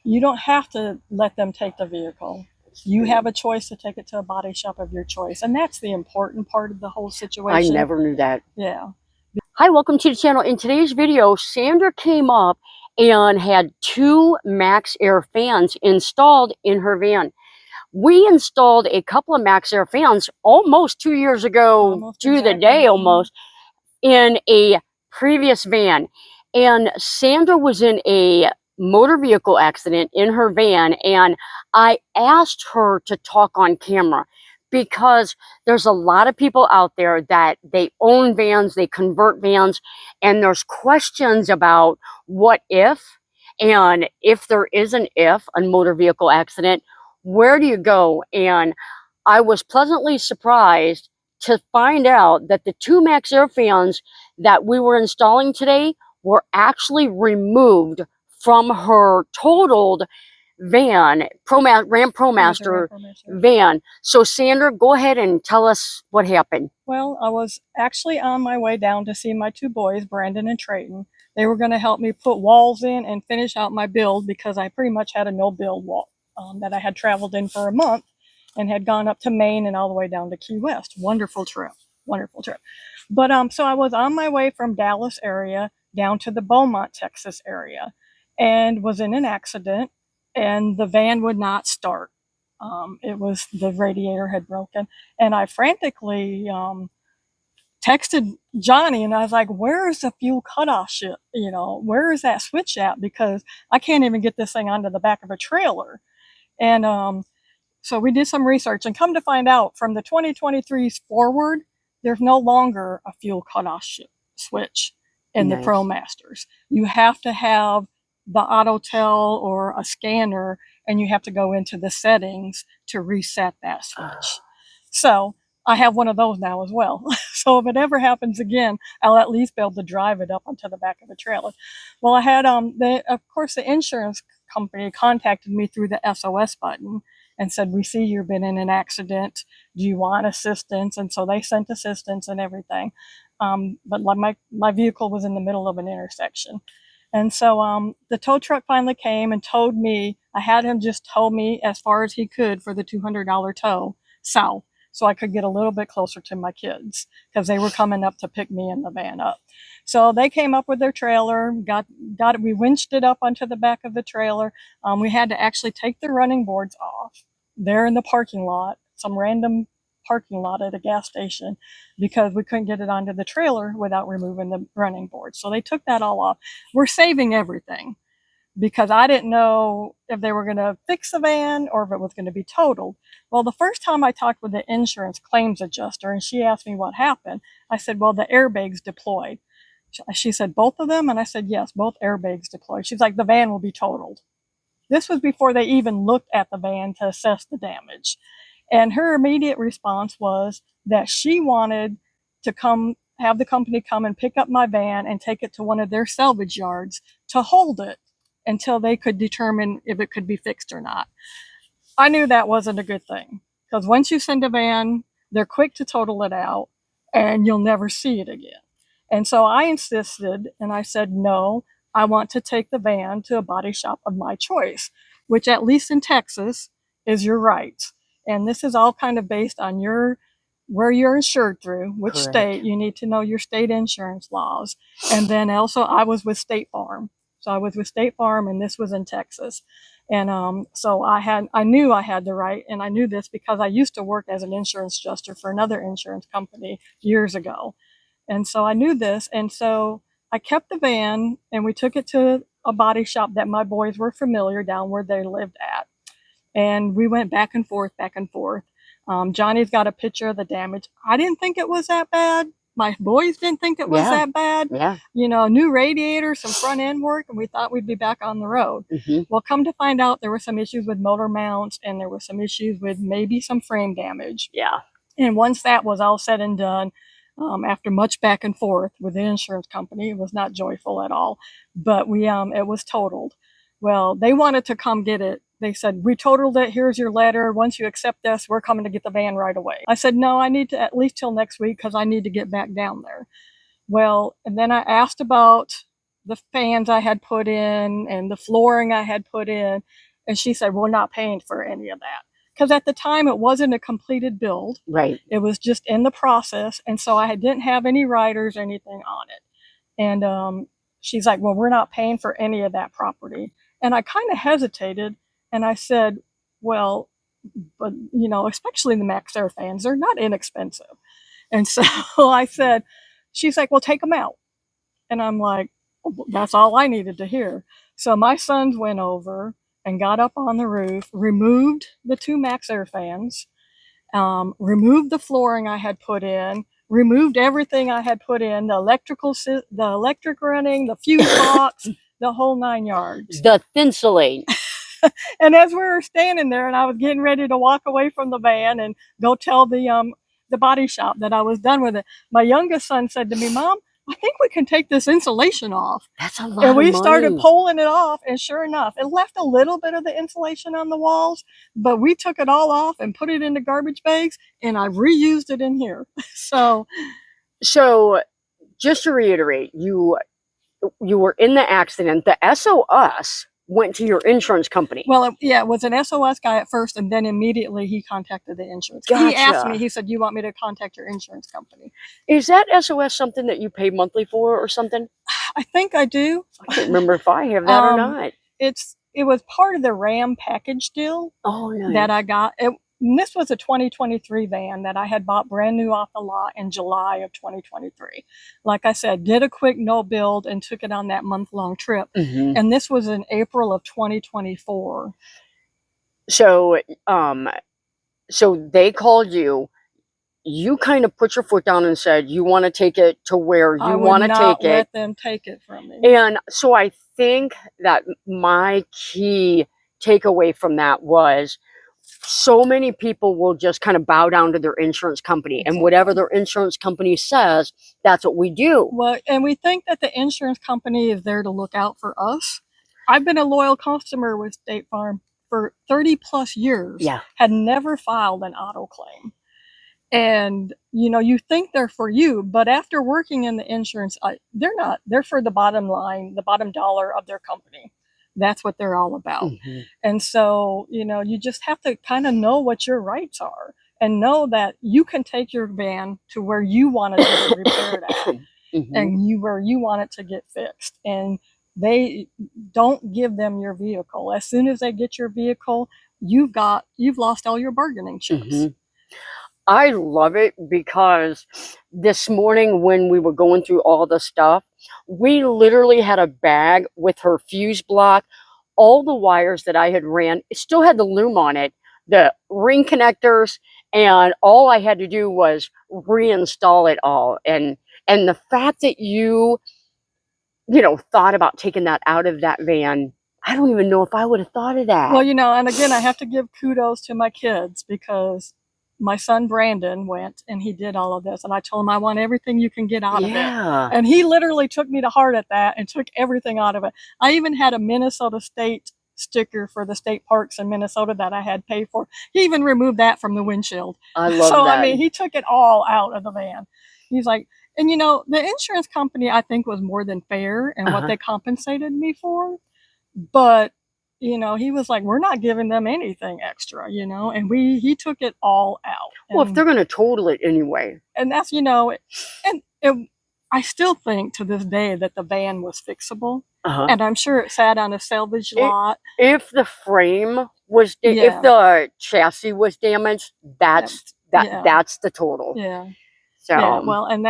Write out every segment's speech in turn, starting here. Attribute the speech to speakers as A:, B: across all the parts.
A: You don't have to let them take the vehicle. You have a choice to take it to a body shop of your choice. And that's the important part of the whole situation.
B: I never knew that.
A: Yeah.
B: Hi, welcome to the channel. In today's video, Sandra came up and had 2 Max Air fans installed in her van. We installed a couple of Max Air fans almost 2 years ago,
A: Almost
B: to the
A: exactly.
B: day almost, in a previous van. And Sandra was in a motor vehicle accident in her van, and I asked her to talk on camera because there's a lot of people out there that they own vans, they convert vans, and there's questions about what if, and if there is an if, a motor vehicle accident, where do you go? And I was pleasantly surprised to find out that the 2 Max Air fans that we were installing today were actually removed from her totaled van, Ram ProMaster van. So Sandra, go ahead and tell us what happened.
A: Well, I was actually on my way down to see my 2 boys, Brandon and Trayton. They were going to help me put walls in and finish out my build because I pretty much had a no-build wall that I had traveled in for a month and had gone up to Maine and all the way down to Key West. Wonderful trip. Wonderful trip. But so I was on my way from Dallas area down to the Beaumont, Texas area, and was in an accident, and the van would not start. It was the radiator had broken, and I frantically texted Jonnie, and I was like, "Where is the fuel cutoff shit? You know, where is that switch at? Because I can't even get this thing onto the back of a trailer." And so we did some research, and come to find out, from the 2023s forward, there's no longer a fuel cutoff switch in the ProMasters. You have to have the auto tell or a scanner, and you have to go into the settings to reset that switch. So I have one of those now as well. So if it ever happens again, I'll at least be able to drive it up onto the back of a trailer. Well, I had of course the insurance company contacted me through the SOS button and said, "We see you've been in an accident. Do you want assistance?" And so they sent assistance and everything. But my vehicle was in the middle of an intersection. And so the tow truck finally came and towed me. I had him just tow me as far as he could for the $200 tow south, so I could get a little bit closer to my kids because they were coming up to pick me and the van up. So they came up with their trailer, got it. We winched it up onto the back of the trailer. We had to actually take the running boards off. They're in the parking lot, some random parking lot at a gas station, because we couldn't get it onto the trailer without removing the running boards. So they took that all off. We're saving everything because I didn't know if they were going to fix the van or if it was going to be totaled. Well, the first time I talked with the insurance claims adjuster and she asked me what happened, I said, "Well, the airbags deployed." She said, "Both of them?" And I said, "Yes, both airbags deployed." She's like, "The van will be totaled." This was before they even looked at the van to assess the damage. And her immediate response was that she wanted to have the company come and pick up my van and take it to one of their salvage yards to hold it until they could determine if it could be fixed or not. I knew that wasn't a good thing, because once you send a van, they're quick to total it out and you'll never see it again. And so I insisted, and I said, "No, I want to take the van to a body shop of my choice," which, at least in Texas, is your right. And this is all kind of based on where you're insured through, which state. You need to know your state insurance laws. And then also I was with State Farm. So I was with State Farm, and this was in Texas. And so I knew I had the right, and I knew this because I used to work as an insurance adjuster for another insurance company years ago. And so I knew this. And so I kept the van, and we took it to a body shop that my boys were familiar down where they lived at. And we went back and forth, back and forth. Johnny's got a picture of the damage. I didn't think it was that bad. My boys didn't think it was that bad.
B: Yeah.
A: You know, new radiator, some front end work, and we thought we'd be back on the road. Well, come to find out, there were some issues with motor mounts, and there were some issues with maybe some frame damage.
B: Yeah.
A: And once that was all said and done, after much back and forth with the insurance company, it was not joyful at all, but it was totaled. Well, they wanted to come get it. They said, "We totaled it. Here's your letter. Once you accept this, we're coming to get the van right away." I said, "No, I need to at least till next week because I need to get back down there." Well, and then I asked about the fans I had put in and the flooring I had put in. And she said, we're not paying for any of that. Because at the time, it wasn't a completed build.
B: Right.
A: It was just in the process. And so I didn't have any riders or anything on it. And she's like, well, we're not paying for any of that property. And I kind of hesitated. And I said, well, but, you know, especially the Max Air fans, they're not inexpensive. And so I said, she's like, well, take them out. And I'm like, that's all I needed to hear. So my sons went over and got up on the roof, removed the 2 Max Air fans, removed the flooring I had put in, removed everything I had put in, the electric running, the fuse box, the whole 9 yards.
B: The thinsulate.
A: And as we were standing there and I was getting ready to walk away from the van and go tell the body shop that I was done with it, my youngest son said to me, Mom, I think we can take this insulation off.
B: That's a lot
A: And we
B: of
A: started
B: money.
A: pulling it off, and sure enough, it left a little bit of the insulation on the walls, but we took it all off and put it into garbage bags, and I reused it in here. So
B: just to reiterate, you were in the accident. The SOS went to your insurance company.
A: well, it was an SOS guy at first, and then immediately he contacted the insurance. He asked
B: Gotcha.
A: me, he said, you want me to contact your insurance company?
B: Is that SOS something that you pay monthly for or something?
A: I think I do.
B: I can't remember if I have that or not.
A: It was part of the Ram package deal
B: Oh, nice.
A: that I got. And this was a 2023 van that I had bought brand new off the lot in July of 2023. Like I said, did a quick no build and took it on that month-long trip.
B: Mhm.
A: And this was in April of 2024.
B: So they called you. You kind of put your foot down and said you want to take it to where you want to take it.
A: Let them take it from me.
B: And so I think that my key takeaway from that was so many people will just kind of bow down to their insurance company, and whatever their insurance company says, that's what we do.
A: Well, and we think that the insurance company is there to look out for us. I've been a loyal customer with State Farm for 30 plus years.
B: Yeah.
A: Had never filed an auto claim. And, you know, you think they're for you, but after working in the insurance, they're not. They're for the bottom line, the bottom dollar of their company. That's what they're all about.
B: Mhm.
A: And so, you know, you just have to kind of know what your rights are and know that you can take your van to where you want it to be repaired at
B: Mhm.
A: and where you want it to get fixed. And they don't give them your vehicle. As soon as they get your vehicle, you've lost all your bargaining chips.
B: Mhm. I love it because this morning when we were going through all the stuff, we literally had a bag with her fuse block, all the wires that I had ran. It still had the loom on it, the ring connectors, and all I had to do was reinstall it all. And the fact that you thought about taking that out of that van, I don't even know if I would have thought of that.
A: Well, you know, and again, I have to give kudos to my kids because my son Brandon went and he did all of this, and I told him I want everything you can get out of it. And he literally took me to heart at that and took everything out of it. I even had a Minnesota State sticker for the state parks in Minnesota that I had paid for. He even removed that from the windshield.
B: I love
A: so
B: that.
A: I mean, he took it all out of the van. He's like, and you know, the insurance company I think was more than fair in what they compensated me for, but you know, he was like, we're not giving them anything extra, you know, and he took it all out.
B: Well, if they're going to total it anyway.
A: And that's, you know, I still think to this day that the van was fixable. And I'm sure it sat on a salvage lot.
B: If the frame was, if the chassis was damaged, that's the total.
A: Yeah.
B: So,
A: yeah, well, and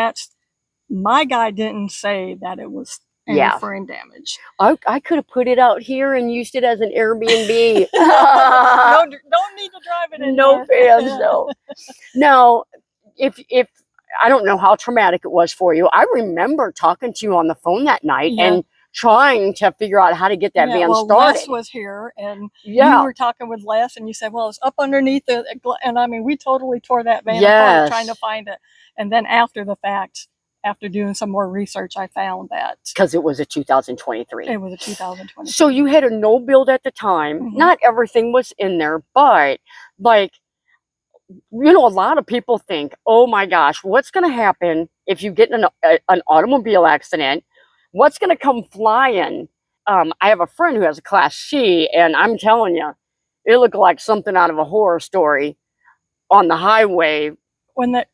A: my guy didn't say that it was any frame damage.
B: I could have put it out here and used it as an Airbnb.
A: No, don't need to drive it in
B: no
A: there.
B: fans, though. Now, if I don't know how traumatic it was for you. I remember talking to you on the phone that night and trying to figure out how to get that van started.
A: Les was here, and you were talking with Les, and you said, well, it's up underneath it. And I mean, we totally tore that van apart trying to find it. And then after the fact, after doing some more research, I found that.
B: Because it was a 2023.
A: It was a 2023.
B: So you had a no build at the time. Not everything was in there, but like, you know, a lot of people think, oh my gosh, what's going to happen if you get in an automobile accident? what's going to come flying? I have a friend who has a Class C, and I'm telling you, it looked like something out of a horror story on the highway.
A: When the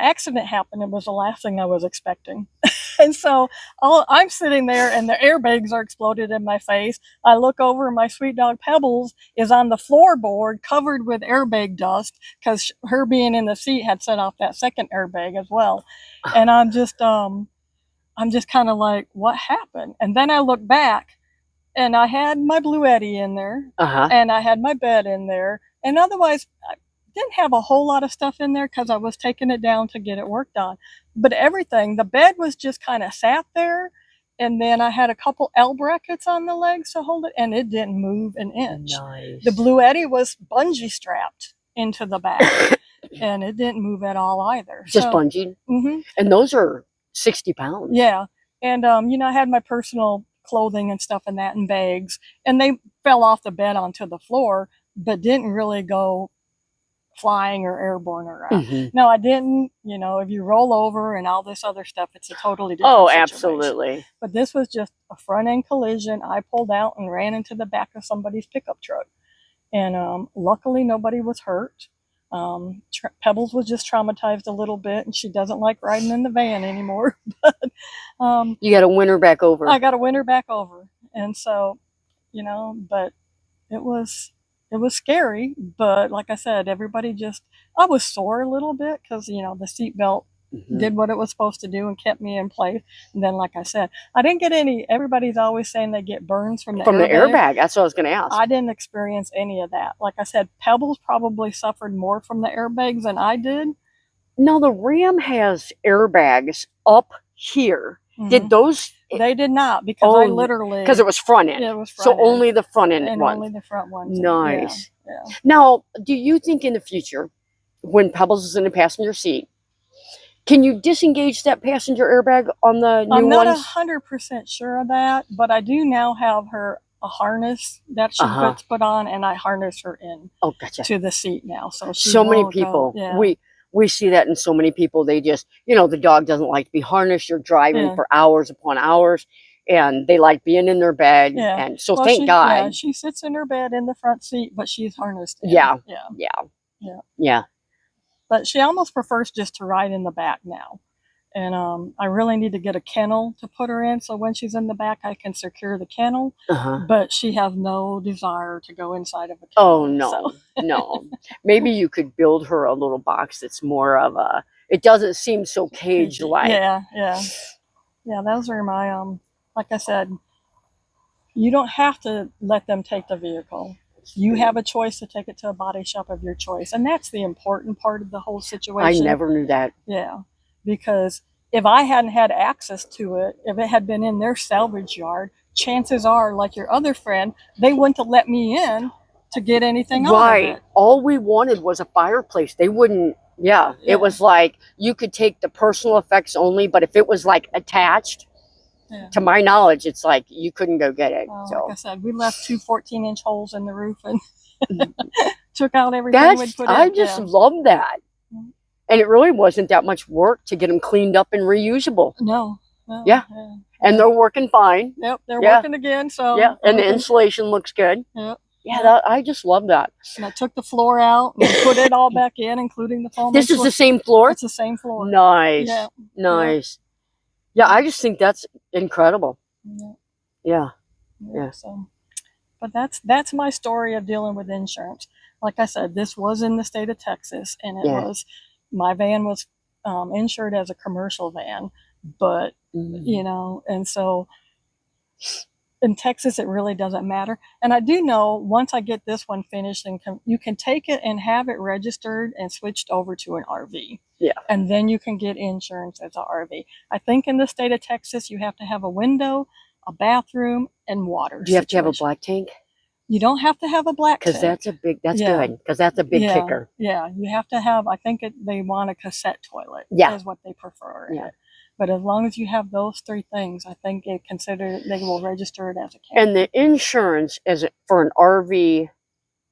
A: accident happened, it was the last thing I was expecting. And so I'm sitting there and the airbags are exploded in my face. I look over and my sweet dog Pebbles is on the floorboard covered with airbag dust because her being in the seat had set off that second airbag as well. And I'm just kind of like, what happened? And then I look back and I had my Blue Eddy in there and I had my bed in there. And otherwise, I didn't have a whole lot of stuff in there because I was taking it down to get it worked on. But everything, the bed was just kind of sat there. And then I had a couple L brackets on the legs to hold it, and it didn't move an inch.
B: Nice.
A: The Blue Eddy was bungee strapped into the back, and it didn't move at all either.
B: Just bungee?
A: Mm-hmm.
B: And those are 60 pounds.
A: Yeah. And, I had my personal clothing and stuff in that in bags, and they fell off the bed onto the floor, but didn't really go flying or airborne around.
B: Mm-hmm.
A: No, I didn't. If you roll over and all this other stuff, it's a totally different situation.
B: Absolutely.
A: But this was just a front end collision. I pulled out and ran into the back of somebody's pickup truck. And luckily nobody was hurt. Pebbles was just traumatized a little bit, and she doesn't like riding in the van anymore. But
B: you got to win her back over.
A: I got to win her back over. And so, but it was scary, but like I said, I was sore a little bit because, the seatbelt did what it was supposed to do and kept me in place. And then, like I said, I didn't get everybody's always saying they get burns from the
B: airbag. That's what I was going to ask.
A: I didn't experience any of that. Like I said, Pebbles probably suffered more from the airbags than I did.
B: No, the Ram has airbags up here. Mm-hmm. Did those?
A: They did not, because I literally...
B: Because it was front end.
A: Yeah, it was front end.
B: So only the front end
A: and
B: ones.
A: Only the front ones.
B: Nice.
A: Yeah.
B: Now, do you think in the future, when Pebbles is in the passenger seat, can you disengage that passenger airbag on the new ones?
A: I'm not 100% sure of that, but I do now have a harness that she puts put on, and I harness her in to the seat now. So
B: many people, we see that in so many people. They just, the dog doesn't like to be harnessed. You're driving for hours upon hours, and they like being in their bed. Yeah. And so thank God.
A: Yeah, she sits in her bed in the front seat, but she's harnessed in.
B: Yeah.
A: But she almost prefers just to ride in the back now. And I really need to get a kennel to put her in, so when she's in the back, I can secure the kennel. But she has no desire to go inside of a kennel.
B: Oh, no, no. Maybe you could build her a little box that's more of it doesn't seem so cage-like.
A: Yeah, those are my, like I said, you don't have to let them take the vehicle. You have a choice to take it to a body shop of your choice. And that's the important part of the whole situation.
B: I never knew that.
A: Yeah. Because if I hadn't had access to it, if it had been in their salvage yard, chances are, like your other friend, they wouldn't have let me in to get anything out of it.
B: All we wanted was a fireplace. They wouldn't. Yeah. It was like you could take the personal effects only, but if it was like attached, to my knowledge, it's like you couldn't go get it. So.
A: Like I said, we left 2 14-inch holes in the roof and took out everything we'd put in.
B: I just love that. And it really wasn't that much work to get them cleaned up and reusable.
A: No.
B: Yeah. And they're working fine.
A: Yep, they're working again. So
B: and the insulation looks good.
A: Yep.
B: Yeah, I just love that.
A: And I took the floor out and put it all back in, including the foam.
B: This is the same floor?
A: It's the same floor.
B: Nice. Yeah. Nice. Yeah, I just think that's incredible. Yeah.
A: So, but that's my story of dealing with insurance. Like I said, this was in the state of Texas, and it was, my van was insured as a commercial van, but and so in Texas, it really doesn't matter. And I do know once I get this one finished, and you can take it and have it registered and switched over to an RV. Yeah. And then you can get insurance as an RV. I think in the state of Texas, you have to have a window, a bathroom, and water.
B: Do you have to have a black tank?
A: You don't have to have a black tank.
B: Because that's good. Because that's a big kicker.
A: Yeah. You have to have, I think they want a cassette toilet. Yeah. Is what they prefer. Yeah. But as long as you have those 3 things, I think they will register it as a camper.
B: And the insurance for an RV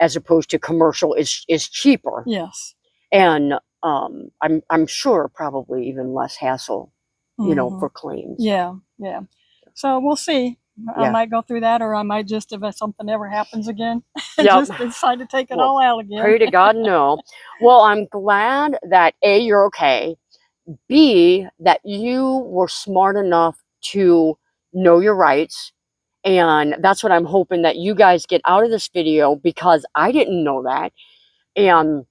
B: as opposed to commercial is cheaper.
A: Yes.
B: And I'm sure probably even less hassle, for claims.
A: Yeah. Yeah. So we'll see. I
B: Yeah.
A: might go through that, or I might just, if something ever happens again,
B: Yep.
A: just decide to take it all out again.
B: Pray to God, no. Well, I'm glad that A, you're okay. B, that you were smart enough to know your rights. And that's what I'm hoping that you guys get out of this video, because I didn't know that. And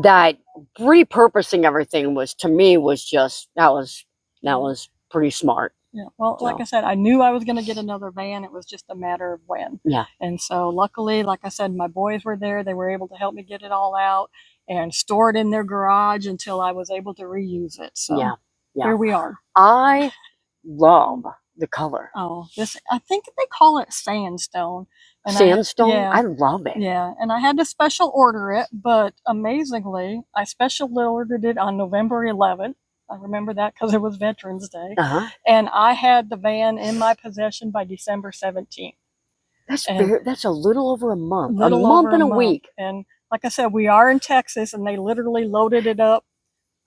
B: that repurposing everything was, to me, was just, that was pretty smart.
A: Yeah. Well, like
B: So.
A: I said, I knew I was going to get another van. It was just a matter of when.
B: Yeah.
A: And so luckily, like I said, my boys were there. They were able to help me get it all out and store it in their garage until I was able to reuse it. So
B: Yeah.
A: here we are.
B: I love the color.
A: Oh, this, I think they call it sandstone. And
B: Sandstone?
A: yeah,
B: I love it.
A: Yeah, and I had to special order it, but amazingly, I special ordered it on November 11th. I remember that because it was Veterans Day. And I had the van in my possession by December 17th.
B: That's a little over a month.
A: A
B: month and a week.
A: And like I said, we are in Texas, and they literally loaded it up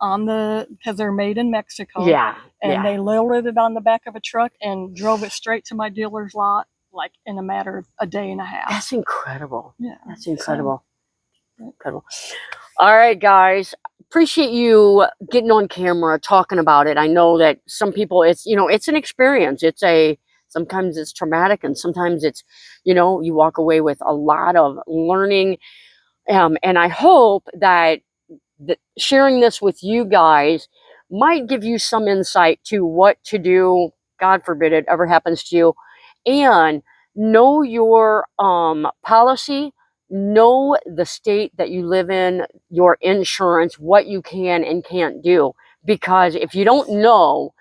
A: on because they're made in Mexico.
B: Yeah.
A: And they loaded it on the back of a truck and drove it straight to my dealer's lot, like in a matter of a day and a half.
B: That's incredible.
A: Yeah.
B: That's incredible. Incredible. All right, guys. Appreciate you getting on camera, talking about it. I know that some people, it's, it's an experience. Sometimes it's traumatic, and sometimes it's, you walk away with a lot of learning. And I hope that sharing this with you guys might give you some insight to what to do. God forbid it ever happens to you. And know your policy, know the state that you live in, your insurance, what you can and can't do. Because if you don't know,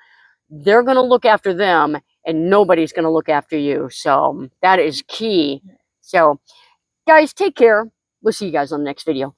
B: they're going to look after them, and nobody's going to look after you. So that is key. So guys, take care. We'll see you guys on the next video.